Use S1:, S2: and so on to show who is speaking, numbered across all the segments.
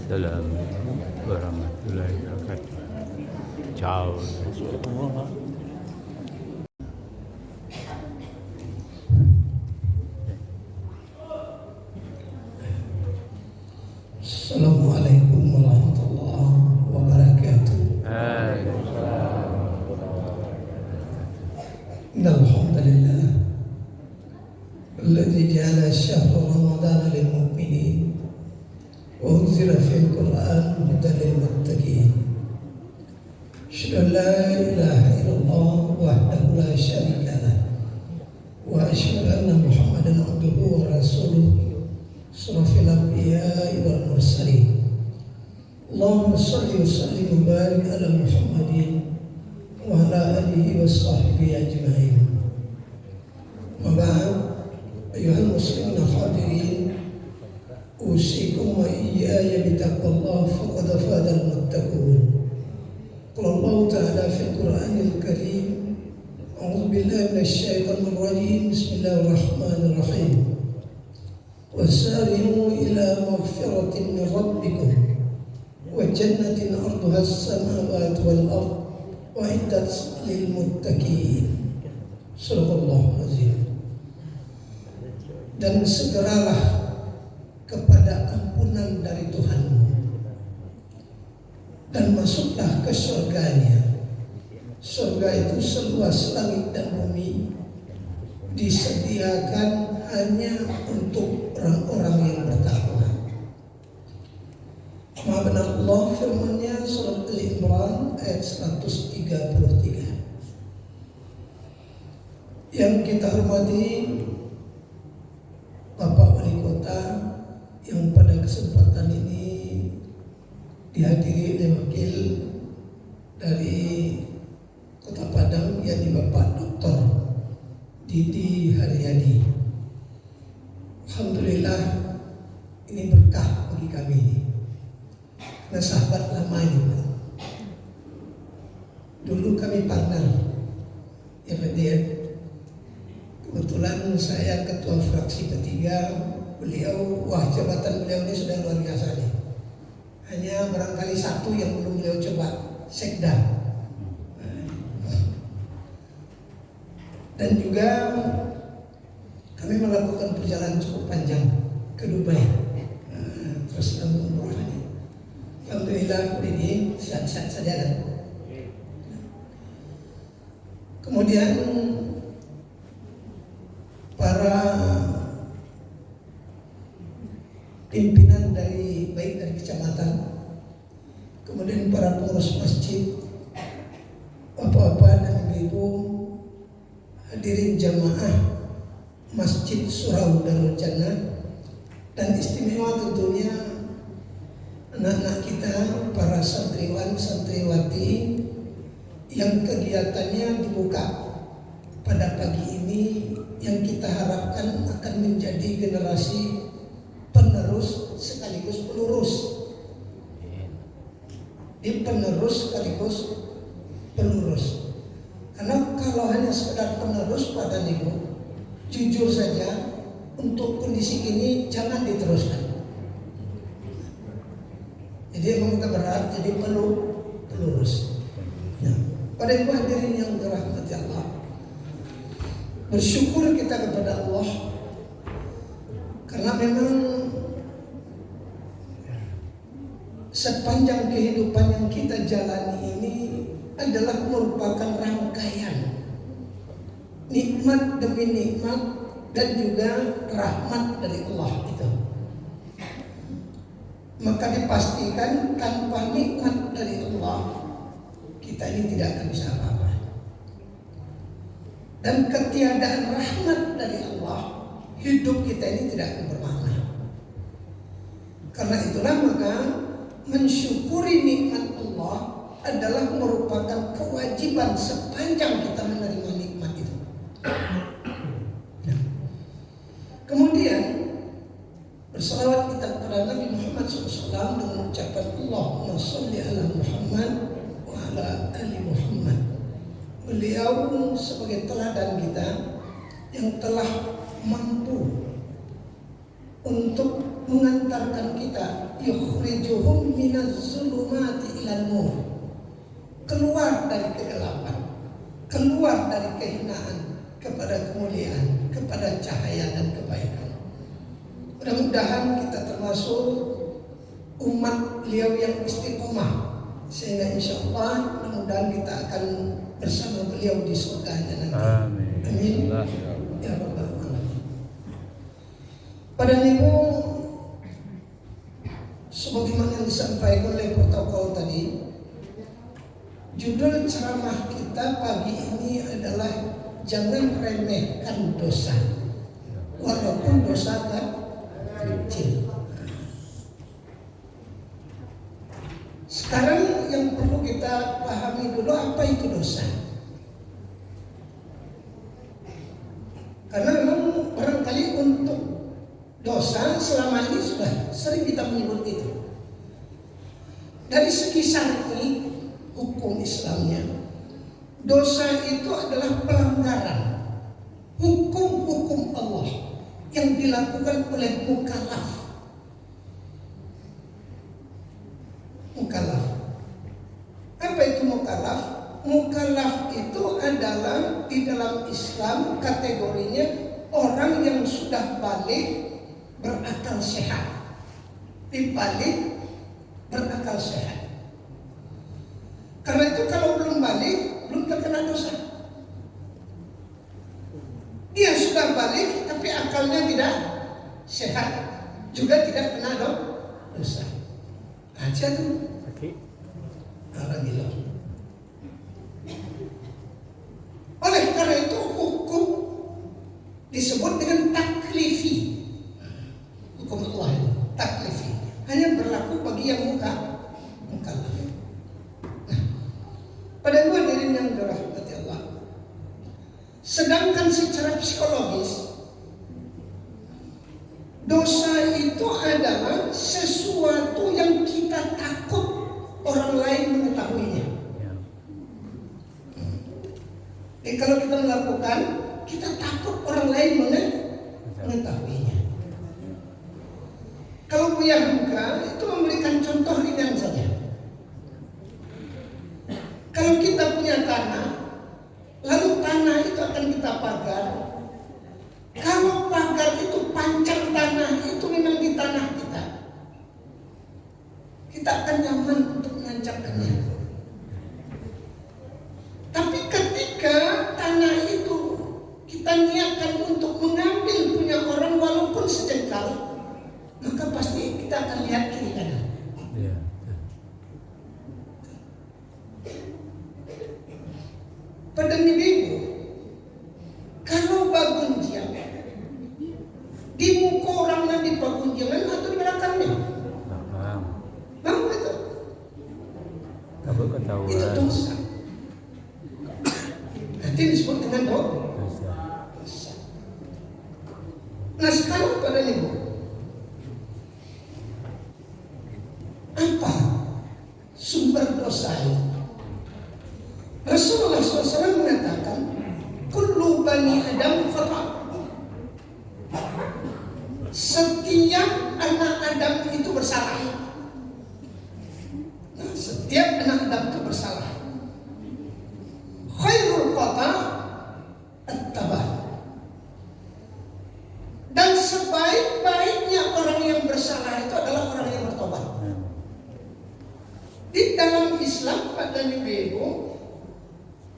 S1: Assalamualaikum warahmatullahi wabarakatuh. Ciao.
S2: Assalamualaikum warahmatullahi wabarakatuh. Alhamdulillah alladzi ja'ala syahra ramadhana lil mu'minin wa unzila fil Qur'an hudan lil muttaqin. Asyhadu an la ilaha illallah wahdahu la syarika lah wa asyhadu anna Muhammadan abduhu wa rasuluh asyrafil anbiya'i wal mursalin. Allahumma shalli wa sallim wa barik ala Muhammadin wa ala alihi wa sahbihi ajma'in. Wa ba'd, ayuhal muslimin al-hadirin, usikum wa iyaya bitaqwallah faqad fadal muttaqun. Qala Allah ta'ala fil Qur'anil Karim, a'udzu billahi minasy syaithanir rajim. Bismillahirrahmanirrahim. Wasari'u ila maghfiratin min rabbikum wa jannatin 'arduha as-samawati wal ardh wa iddat lil muttaqin. Sallallahu azim. Dan segeralah kepada ampunan dari Tuhanmu dan masuklah ke surganya. Surga itu seluas langit dan bumi, disediakan hanya untuk orang-orang yang bertakwa. Maha benar Allah firman-Nya surat Al-Imran ayat 133. Yang kita hormati Bapak Wali Kota yang pada kesempatan ini dihadiri oleh wakil dari Kota Padang, yakni Bapak Dr. Didi Haryadi. Alhamdulillah, ini berkah bagi kami ini. Karena sahabat lama ini, Pak. Dulu kami partner, ya Pak Dia. Kebetulan saya ketua fraksi ketiga, beliau, jabatan beliau ini sudah luar biasa nih. Hanya barangkali satu yang belum beliau coba, sekda. Dan juga kami melakukan perjalanan cukup panjang ke Dubai. Terus umrohnya. Alhamdulillah ini sehat-sehat saja kan. Kemudian para pimpinan dari baik dari kecamatan, kemudian para pengurus masjid, bapak-bapak dan ibu, hadirin jamaah Masjid Surau Darul Jannah, dan istimewa tentunya anak-anak kita, para santriwan santriwati yang kegiatannya dibuka pada pagi ini, yang kita harapkan akan menjadi generasi penerus sekaligus pelurus. Penerus sekaligus pelurus. Karena kalau hanya sekedar penerus pada niku, jujur saja untuk kondisi ini jangan diteruskan. Jadi memang kita berharap jadi pelurus. Ya. Pada ibu hadirin yang dirahmati Allah, bersyukur kita kepada Allah karena memang sepanjang kehidupan yang kita jalani ini adalah merupakan rangkaian nikmat demi nikmat dan juga rahmat dari Allah itu. Maka dipastikan tanpa nikmat dari Allah kita ini tidak akan bisa apa-apa. Dan ketiadaan rahmat dari Allah, hidup kita ini tidak akan bermakna. Karena itulah maka mensyukuri nikmat Allah adalah merupakan kewajiban sepanjang kita menerima nikmat itu. Kemudian bersalawat kita kepada Nabi Muhammad SAW dengan ucapan Allahumma sholli ala Muhammad wa ala ali Muhammad. Beliau sebagai teladan kita yang telah mampu untuk mengantarkan kita, yukhrijuhum minaz zulumati ilan nur, keluar dari kegelapan, keluar dari kehinaan kepada kemuliaan, kepada cahaya dan kebaikan. Mudah-mudahan kita termasuk umat beliau yang istiqomah, sehingga insya Allah mudah-mudahan kita akan bersama beliau di surganya nanti.
S1: Amin.
S2: Amin. Ya Rabbal Alamin. Pada Ibu, sebagaimana yang disampaikan oleh protokol tadi, judul ceramah kita pagi ini adalah jangan remehkan dosa, walaupun dosa kecil. Sekarang yang perlu kita pahami dulu apa itu dosa. Karena memang barangkali untuk dosa selama ini sudah sering kita menyebut itu. Dari segi syar'i, hukum Islamnya, dosa itu adalah pelanggaran hukum-hukum Allah yang dilakukan oleh mukallaf. Mukallaf. Apa itu mukallaf? Mukallaf itu adalah di dalam Islam kategorinya orang yang sudah balik berakal sehat. Dibalik berakal sehat. Karena itu kalau belum balik, belum terkena dosa. Dia sudah balik tapi akalnya tidak sehat, juga tidak kena dosa. Aja tuh. Alhamdulillah. Oleh karena itu hukum disebut dengan taklifi. Hukum Allah itu taklifi, hanya berlaku bagi yang mukallaf. Nah, pada dua hadirin yang dirahmati Allah, sedangkan secara psikologis dosa itu adalah sesuatu yang kita takut orang lain mengetahuinya. Jadi kalau kita melakukan, kita takut orang lain mengetahuinya. Kalau Buya Hamka itu memberikan contoh ringan saja. Kalau kita punya tanah, lalu tanah itu akan kita pagar. Kalau pagar itu panjang tanah, itu memang di tanah kita. Kita akan nyaman untuk menancapkannya. Tapi ketika tanah itu kita niatkan untuk mengambil punya orang walaupun sejengkal, maka pasti kita akan lihat kiri kanan. Pada ibu, kalau bagunjian di muka orang di bagunjian atau di belakangnya, bang itu, itu dosa. Nanti disebut dengan dosa. Nah sekarang pada ibu, apa sumber dosa itu? Rasulullah SAW mengatakan, kullu bani Adam khata. Setiap anak Adam itu bersalah. Nah, setiap anak Adam itu bersalah. Khairul khata at-taubah. Dan sebaik-baiknya orang yang bersalah itu adalah orang yang bertobat. Di dalam Islam pada ibu,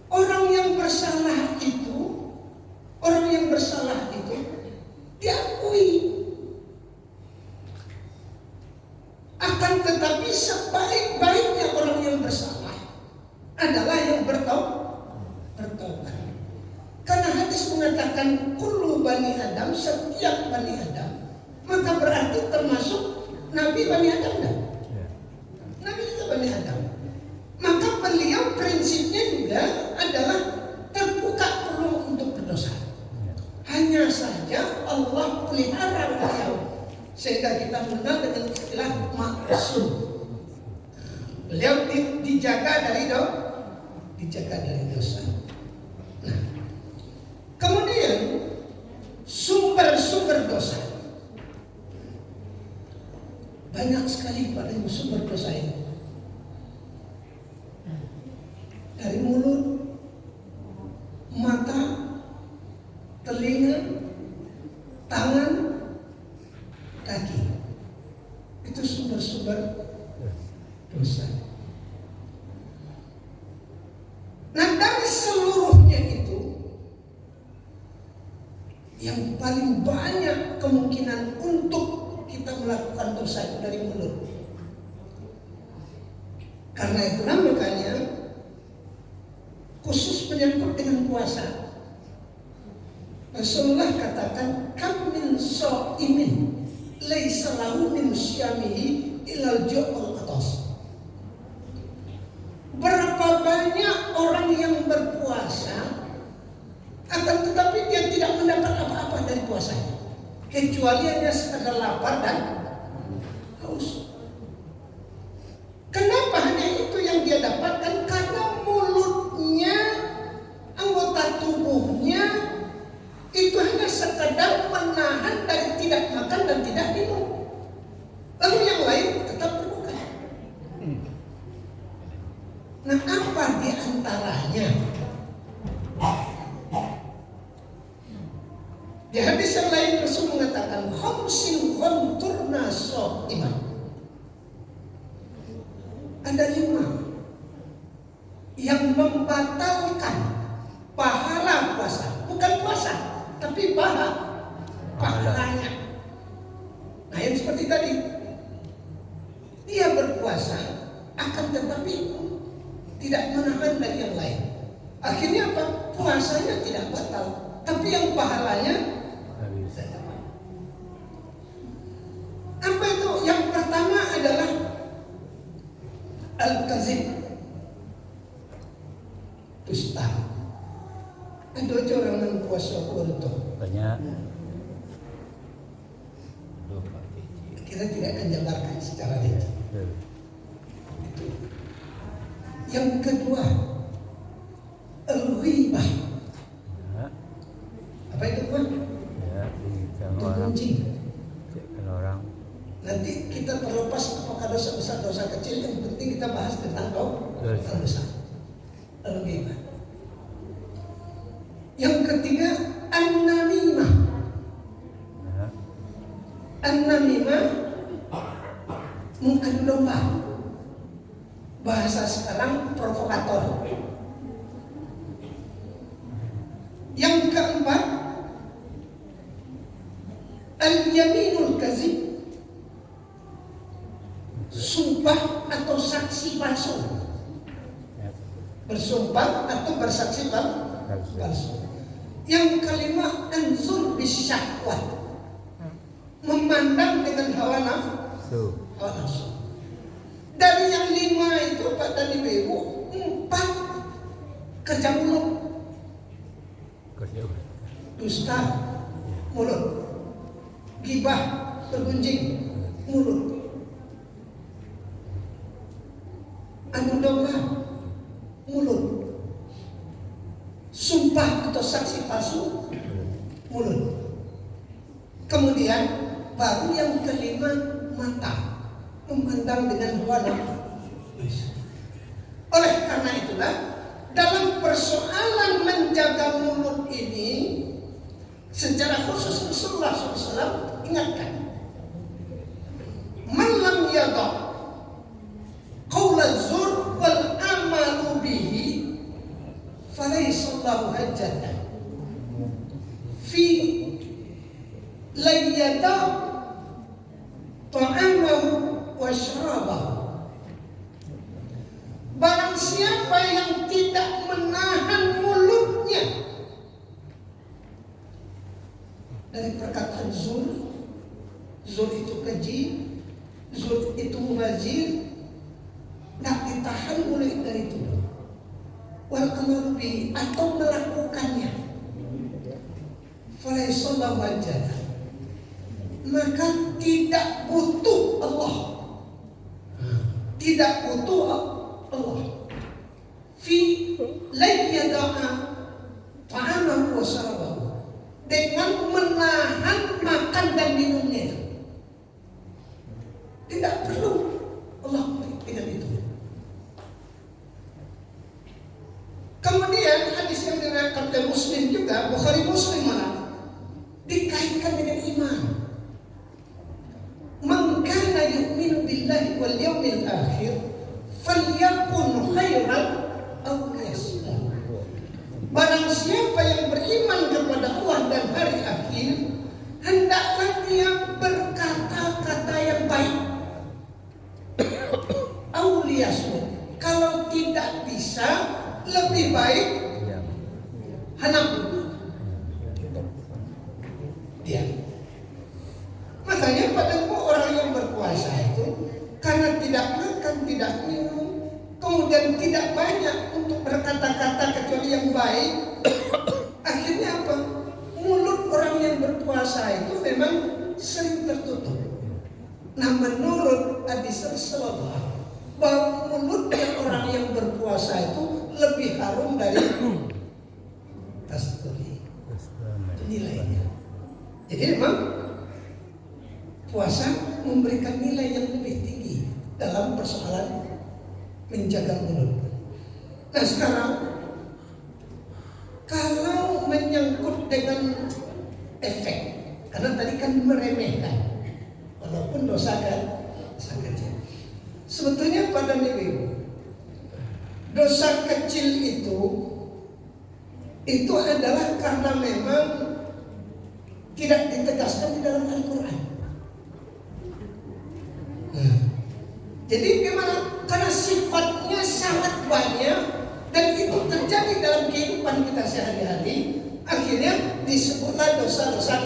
S2: orang yang bersalah itu diakui. Akan tetapi sebaik-baiknya orang yang bersalah adalah yang bertaubat. Karena hadis mengatakan kullu bani Adam, setiap bani Adam, maka berarti termasuk Nabi Bani Adam dah. Nabi juga Bani Adam. Maka beliau prinsipnya juga adalah terbuka peluang untuk berdosa. Hanya saja Allah pelihara beliau sehingga kita mengenal dengan istilah maksum. Beliau dijaga dari dosa. Nah, kemudian sumber-sumber dosa. banyak sekali pada sumber dosa itu. Dari mulut, mata, telinga, tangan, kaki. Itu sumber-sumber dosa. Nah, dari seluruhnya itu, yang paling banyak kemungkinan untuk kita melakukan dosa itu dari mulut. Karena itulah makanya khusus menyangkut dengan puasa, Rasulullah katakan, kam min shaimin laisa lahu min syamihi ilal ju'ul atas. Berapa banyak orang yang berpuasa akan tetapi dia tidak mendapat apa-apa dari puasanya, kecuali hanya sekadar lapar dan haus. Kenapa hanya itu yang dia dapatkan? Karena mulutnya, anggota tubuhnya itu hanya sekadar menahan dari tidak makan dan tidak minum. Lalu yang lain tetap terbuka. Nah, apa di antaranya? Di hadis yang lain Rasul mengatakan, khamsin ghanturna shaiman. Ada 5 yang membatalkan pahala puasa, bukan puasa, tapi pahalanya. Nah, yang seperti tadi, dia berpuasa akan tetapi tidak menahan dari yang lain. Akhirnya apa? Puasanya tidak batal, tapi yang pahalanya saya dapat. Apa itu? Yang pertama adalah al-kazib, dusta. Ada aja orang yang puasa itu
S1: banyak.
S2: kita tidak akan jabarkan secara rinci. Yang kedua, al-ghibah. Apa itu Pak?
S1: Ya,
S2: Itu kunci.
S1: Orang.
S2: Nanti kita terlepas apakah dosa besar, dosa kecil, yang penting kita bahas tentang dosa besar. Al-ghibah. Yang ketiga, an-namimah. An-namimah, mengadu domba. Bahasa sekarang provokator. Yang keempat, al-yaminul kazib, sumpah atau saksi palsu. Bersumpah atau bersaksi palsu. Yang kelima, anzur bisyahwat, memandang dengan hawa nafsu. Dari yang 5 itu Pak dan Ibu, 4 kerja mulut. Dusta, mulut. Gibah, bergunjing, mulut. Adu domba, mulut. Sumpah atau saksi palsu, mulut. Kemudian baru yang kelima, mata, memandang dengan hawa nafsu. Oleh karena itulah, dalam persoalan menjaga mulut ini, secara khusus Rasulullah SAW ingatkan, man lam yada' qaula zur wal amalu bihi falaysa lahu hajatan fi layyata ta'amahu wa syarabahu. Barang siapa yang tidak menahan mulutnya dari perkataan zur itu keji, zur itu mubazir, tidak ditahan mulut dari itu, wal amalu bihi, atau melakukannya, falaysa lahu hajatan, maka tidak butuh Allah, tidak butuh Allah fi layyada'a ta'amahu wa syarabahu, dengan menahan makan dan minumnya. Di Tidak perlu Allah dengan itu. Kemudian hadis yang diriwayatkan oleh Muslim juga, Bukhari Muslim malah dikaitkan dengan iman. Man kana yu'minu billahi wal yawmil akhir falyakun khairan aw liyasmut. Barang siapa yang beriman kepada Allah dan hari akhir, hendaklah dia berkata-kata yang baik. Aw liyasmut. Kalau tidak bisa, lebih baik hanap dia. Makanya pada orang yang berpuasa itu karena tidak makan, tidak minum, kemudian tidak banyak untuk berkata-kata kecuali yang baik, akhirnya apa? Mulut orang yang berpuasa itu memang sering tertutup. Nah, menurut hadis Rasulullah bahwa mulutnya orang yang berpuasa itu lebih harum dari kasturi. Nilainya. Jadi memang puasa memberikan nilai yang lebih tinggi dalam persoalan menjaga mulut. Nah sekarang kalau menyangkut dengan efek, karena tadi kan meremehkan, walaupun dosa kan kecil. Sebetulnya pada Nabi, dosa kecil itu adalah karena memang tidak ditegaskan di dalam Al-Quran. Jadi gimana? Karena sifatnya sangat banyak dan itu terjadi dalam kehidupan kita sehari-hari, akhirnya disebutlah dosa-dosa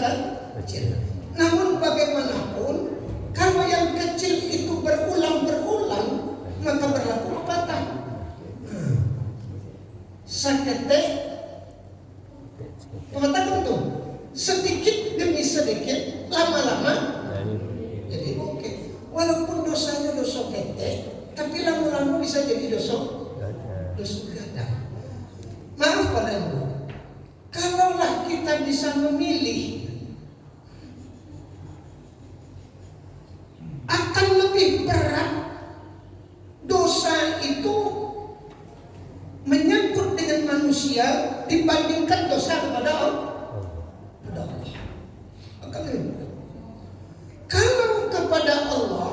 S2: kecil. Namun bagaimanapun, kalau yang kecil itu berulang-berulang, maka berlaku pepatah. Sakete, pepatah itu sedikit demi sedikit, lama-lama jadi oke. Walaupun dosanya dosa kete, tapi lama-lama bisa jadi dosa gadang. Maaf Pak dan Bu, kalaulah kita bisa memilih, akan lebih berat dosa itu menyangkut dengan manusia dibandingkan dosa kepada Allah. Kalau kepada Allah,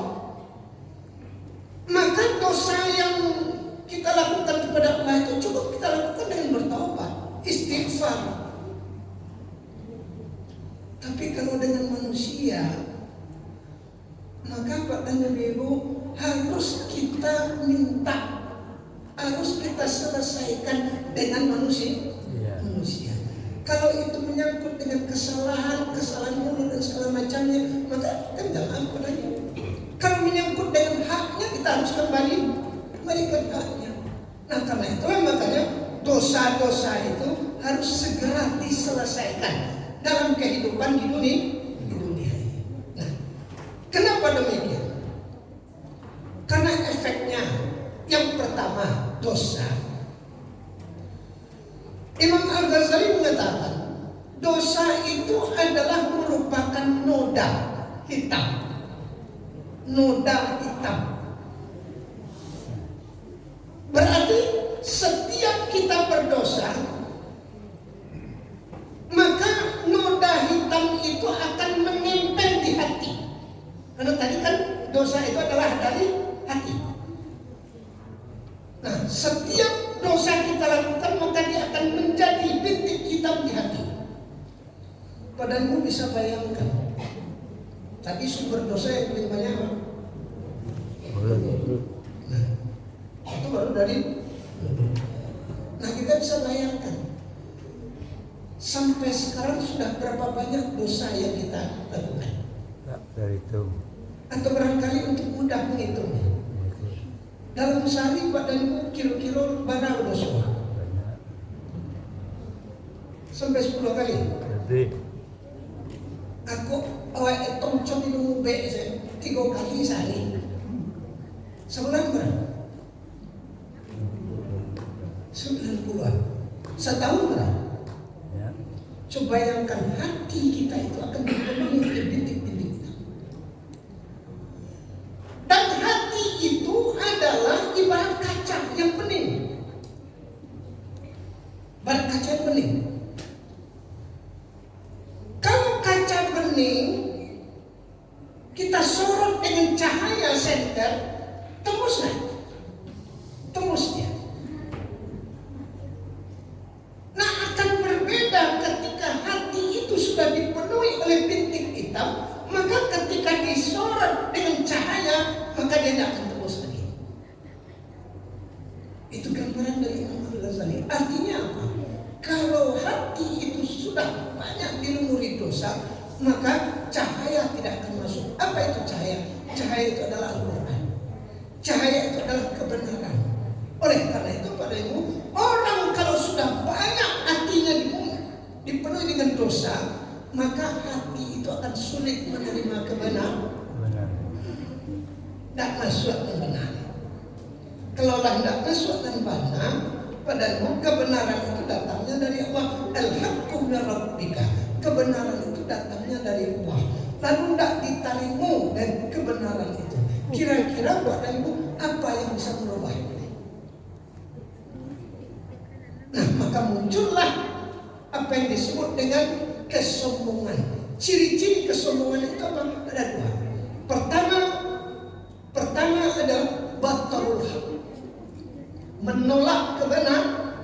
S2: maka dosa yang kita lakukan kepada Allah itu cukup kita lakukan dengan bertaubat, istighfar. Tapi kalau dengan manusia, maka Pak dan Ibu harus kita minta, harus kita selesaikan dengan manusia. Kalau itu menyangkut dengan kesalahan mulut dan segala macamnya, maka kan jangan padanya. Kalau menyangkut dengan haknya, kita harus kembali memberikan haknya. Nah karena itulah makanya dosa-dosa itu harus segera diselesaikan dalam kehidupan di dunia. Nah, kenapa demikian? Karena efeknya yang pertama dosa. Imam Al-Ghazali mengatakan dosa itu adalah merupakan noda hitam. Noda hitam. Berarti setiap kita berdosa, maka noda hitam itu akan menempel di hati. Karena tadi kan dosa itu adalah dari hati. Nah, setiap dosa kita lakukan maka dia akan menjadi bintik hitam di hati. Padamu bisa bayangkan, tadi sumber dosa yang paling banyak apa? Nah, itu baru dari. Nah kita bisa bayangkan, sampai sekarang sudah berapa banyak dosa yang kita lakukan?
S1: Tak terhitung.
S2: Atau barangkali untuk mudah menghitungnya. Dalam sehari Pak dan kilo-kilo barang dosa sampai 10 kali.
S1: Lebih.
S2: Aku awak tongcong minum be 3 kali sehari. Sebulan berapa? 90-an. Setahun berapa?
S1: Ya.
S2: Coba bayangkan hati kita itu akan dipenuhi bintik-bintik. kita sorot dengan cahaya senter, tembus nggak? Tembus dia. Nah, akan berbeda ketika hati itu sudah dipenuhi oleh bintik hitam, maka ketika disorot dengan cahaya, maka dia tidak akan tembus lagi. Itu gambaran dari Imam Al-Ghazali. Artinya apa? Kalau hati itu sudah banyak dilumuri dosa, maka cahaya tidak akan masuk. Apa itu cahaya? Cahaya itu adalah Al-Quran. Cahaya itu adalah kebenaran. Oleh karena itu pada ibu, orang kalau sudah banyak hatinya dipenuhi dengan dosa, maka hati itu akan sulit menerima kebenaran. Tidak masuk kebenaran. Kalau tidak masuk dan benar, pada ibu kebenaran itu datangnya dari Allah. Al-haqqu min rabbika. Kebenaran itu datangnya dari Allah. Lalu tidak ditarimu dan kebenaran itu. Kira-kira buat ibu apa yang bisa merubah ini? Nah, maka muncullah apa yang disebut dengan kesombongan. Ciri-ciri kesombongan itu apa? Ada dua. Pertama adalah batarul haq. Menolak kebenaran.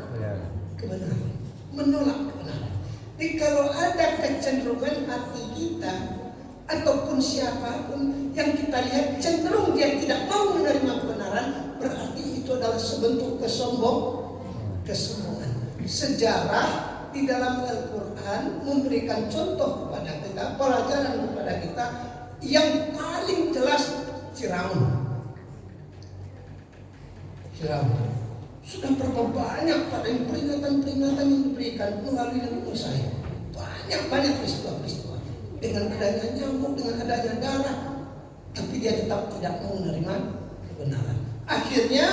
S2: Menolak kebenaran. Jadi kalau ada kecenderungan hati kita ataupun siapapun yang kita lihat cenderung dia tidak mau menerima kebenaran, berarti itu adalah sebentuk kesombongan. Sejarah di dalam Al-Quran memberikan contoh kepada kita, pelajaran kepada kita yang paling jelas. Firaun sudah berapa banyak pada peringatan-peringatan yang diberikan melalui Nabi Musa. Banyak peristiwa-peristiwa dengan adanya nyamuk, dengan adanya darah, tapi dia tetap tidak mau menerima kebenaran. Akhirnya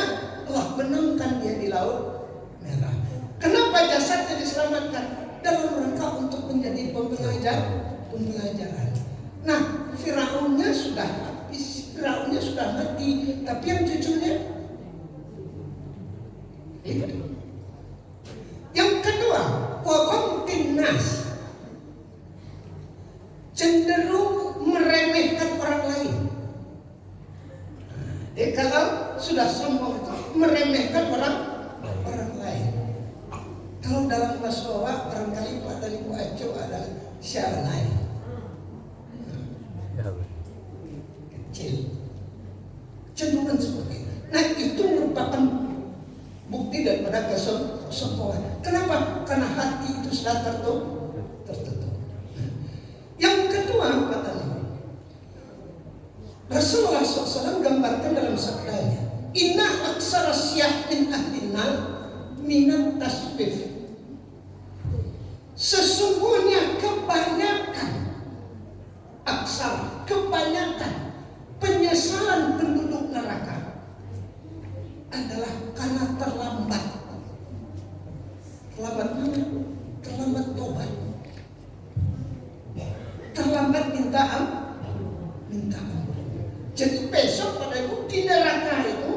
S2: Allah benamkan dia di Laut Merah. Kenapa jasadnya diselamatkan? Dalam rangka untuk menjadi pembelajaran. Nah, Firaunnya sudah habis, Firaunnya sudah mati, tapi yang cucunya itu. Yang kedua, waqamtin nas, cenderung meremehkan orang lain. Jadi kalau sudah sombong itu meremehkan orang lain. Kalau dalam bahasa Jawa barangkali Pak dan Ibu Aco ada siaran lain. Kecil. Cenderungan seperti itu. Nah, itu merupakan bukti daripada kesombongan. Kenapa? Karena hati itu sudah tertutup. Yang kedua, katanya Rasulullah SAW gambarkan dalam sabdanya, inna aksara syah min ahlina minat tasbih. Sesungguhnya kebanyakan penyesalan penduduk neraka adalah karena terlambat tobat, terlambat minta ampun. Jadi besok pada ibu di neraka itu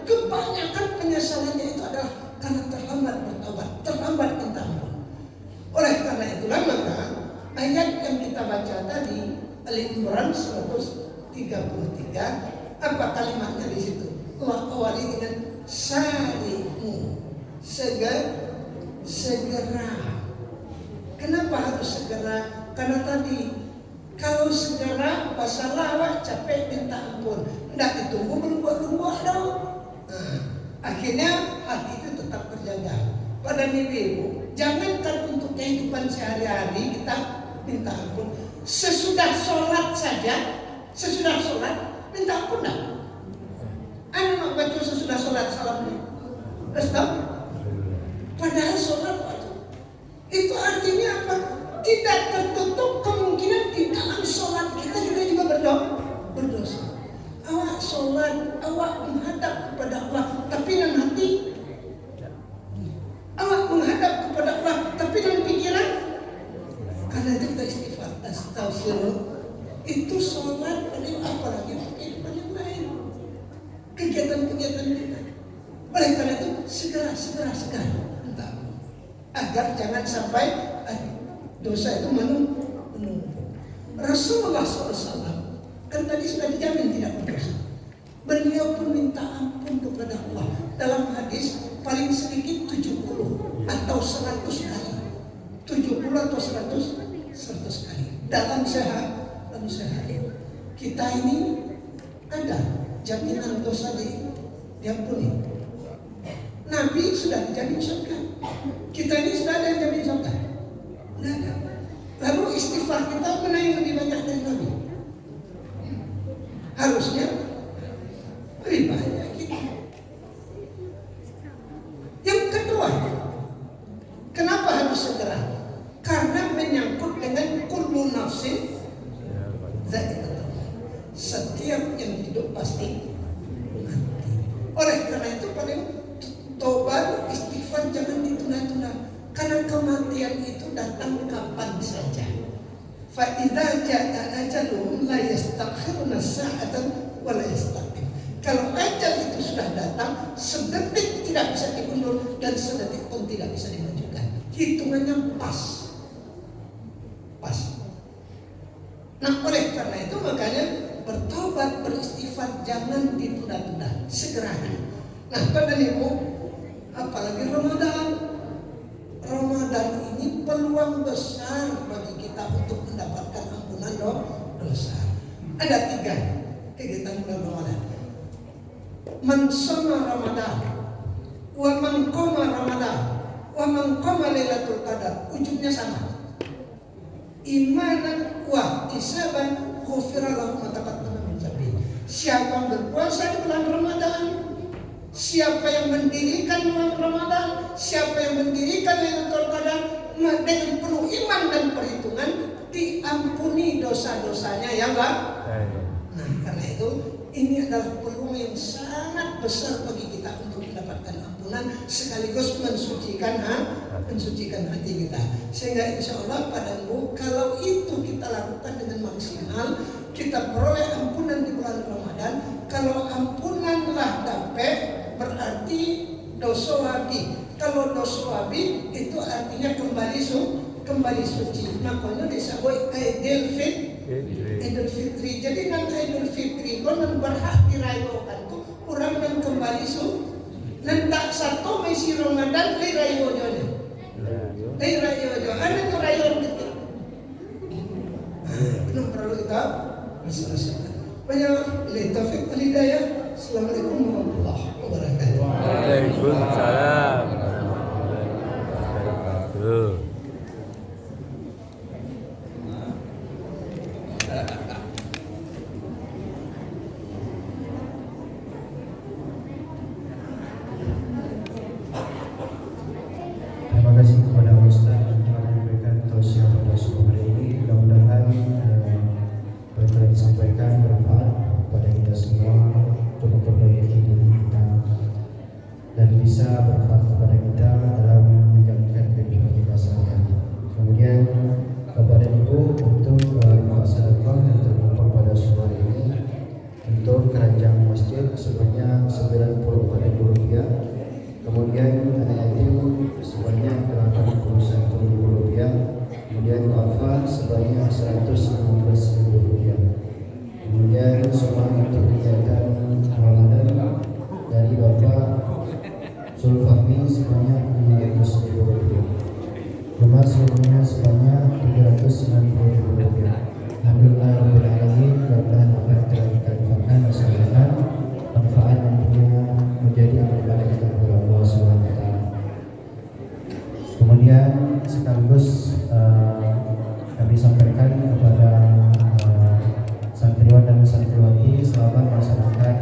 S2: kebanyakan penyesalannya itu adalah karena terlambat bertobat, terlambat minta ampun. Oleh karena itulah maka ayat yang kita baca tadi Al-Imran 133, apa kalimatnya di situ? Allah awali dengan sari'u, segera. Kenapa harus segera? Karena tadi kalau segera pasal lawak capek minta ampun, tidak ditunggu berubah-ubah dong. Nah, akhirnya hati itu tetap terjaga. Pada ibu, jangankan untuk kehidupan sehari-hari kita minta ampun. Sesudah sholat minta ampun dah. Anda nak baca sesudah sholat salamnya, padahal sholat itu artinya apa? Tidak tertutup kemungkinan di dalam sholat kita juga berdosa. Awak sholat, awak menghadap kepada Allah, tapi dalam hati awak menghadap kepada Allah, tapi dalam pikiran. Karena itu kita istighfar, astagfirullah. Itu sholat, apalagi kehidupan yang lain, kegiatan-kegiatan kita. Oleh karena itu segera entah, agar jangan sampai dosa itu menumpuk. Rasulullah SAW kan tadi sudah dijamin tidak berdosa. Beliau pun minta ampun kepada Allah. Dalam hadis paling sedikit 70 atau 100 kali. 70 atau 100 kali. Dalam sehari. Kita ini ada jaminan dosa diampuni. Nabi sudah dijamin surga. Kita ini sudah ada yang jamin surga? Tidak ada. Lalu istighfar kita mana yang lebih banyak dari Nabi? Harusnya lebih banyak kita. Yang kedua, kenapa harus segera? Karena menyangkut dengan kullu nafsin za'iqatul maut. Setiap yang hidup pasti mati. Oleh karena itu paling tobat, istighfar jangan ditunda-tunda. Karena kematian itu datang kapan saja. Fa idza jaa ajaluhum la yastakhiruna sa'atan wa la yastaqdim. Kalau ajal itu sudah datang, sedetik tidak bisa diundur dan sedetik pun tidak bisa dimajukan. Hitungannya pas. Nah, oleh karena itu makanya bertobat, beristighfar jangan ditunda-tunda, segerakan. Nah, Bapak Ibu, apalagi Ramadan ini peluang besar bagi kita untuk mendapatkan ampunan dosa. Ada 3 kegiatan bulan Ramadan. Man shoma Ramadan, wa man qama Ramadan, wa man qama Lailatul Qadar. Ujungnya sama. Imanan wa ihtisaban ghufira lahu ma taqaddama min dhanbi. Siapa yang berpuasa di bulan Ramadan, siapa yang mendirikan bulan Ramadan, siapa yang mendirikan Lailatul Qadar dengan penuh iman dan perhitungan, diampuni dosa-dosanya ya Pak. Nah, karena itu ini adalah peluang yang sangat besar bagi kita untuk mendapatkan ampunan sekaligus mensucikan hati kita. Sehingga insya Allah pada Ibu, kalau itu kita lakukan dengan maksimal, kita peroleh ampunan di bulan Ramadan. Kalau ampunanlah dapat, berarti dosa wabi. Kalau dosa wabi itu artinya kembali suci. Makanya disebut Idul Fitri. Jadi nan Idul Fitri konon berhak dirayakan tu orang yang kembali nan tak satu misi Ramadan dirayakan. Ada yang rayon gitu. Belum perlu kita selesaikan. Banyak taufik wal hidayah. Assalamualaikum warahmatullahi wabarakatuh.
S1: Waalaikumsalam warahmatullahi wabarakatuh.
S3: Terima kasih kepada Ustaz yang telah memberikan tausiah pada sore hari ini. Mudah-mudahan apa yang telah disampaikan bermanfaat pada kita semua untuk memperbaiki diri kita dan bisa bermanfaat kepada kita dalam menjalankan kehidupan kita sehari-hari. Kemudian kepada Ibu untuk sedekah yang terkumpul pada sore hari ini untuk keranjang masjid sebanyak Rp94.000. Kemudian anak yatim sebanyak Rp81.000, kemudian wafat sebanyak Rp115.000. Kemudian semua untuk kegiatan Ramadan dari Bapak Zulfahmi sebanyak Rp500.000. Rumah seluruhnya sebanyak Rp390.000. Alhamdulillah rabbil alamin. Mudah-mudahan apa yang telah kita infakkan disampaikan manfaat nantinya menjadi amal ibadah kita kepada Allah Subhanahu wa taala. Kemudian sekaligus kami sampaikan kepada santriwan dan santriwati selamat melaksanakan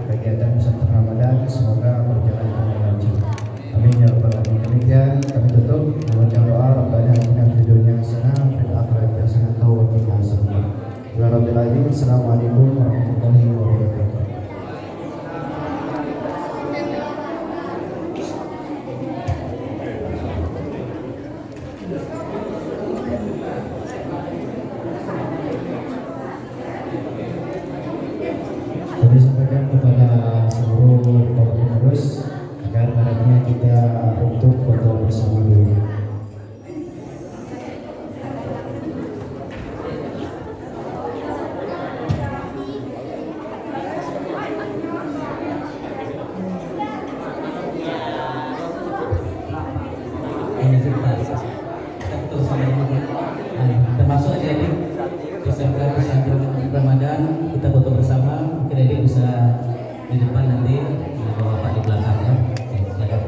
S3: kegiatan wisata Ramadan, semoga berjalan dengan lancar. Amin ya rabbal alamin. Demikian kami tutup membaca doa Rabbana atina fid dunya hasanah wa fil akhirati hasanah wa qina adzabannar. Ya rabbil alamin. Assalamualaikum warahmatullahi wabarakatuh. Kami sampaikan kepada seluruh pengurus agar malamnya kita untuk foto bersama dulu.
S4: mengucapkan selamat Ramadan. Kita foto bersama. Mungkin Edi bisa di depan nanti, Bapak di belakang ya. Silakan.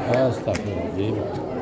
S1: Astagfirullahaladzim.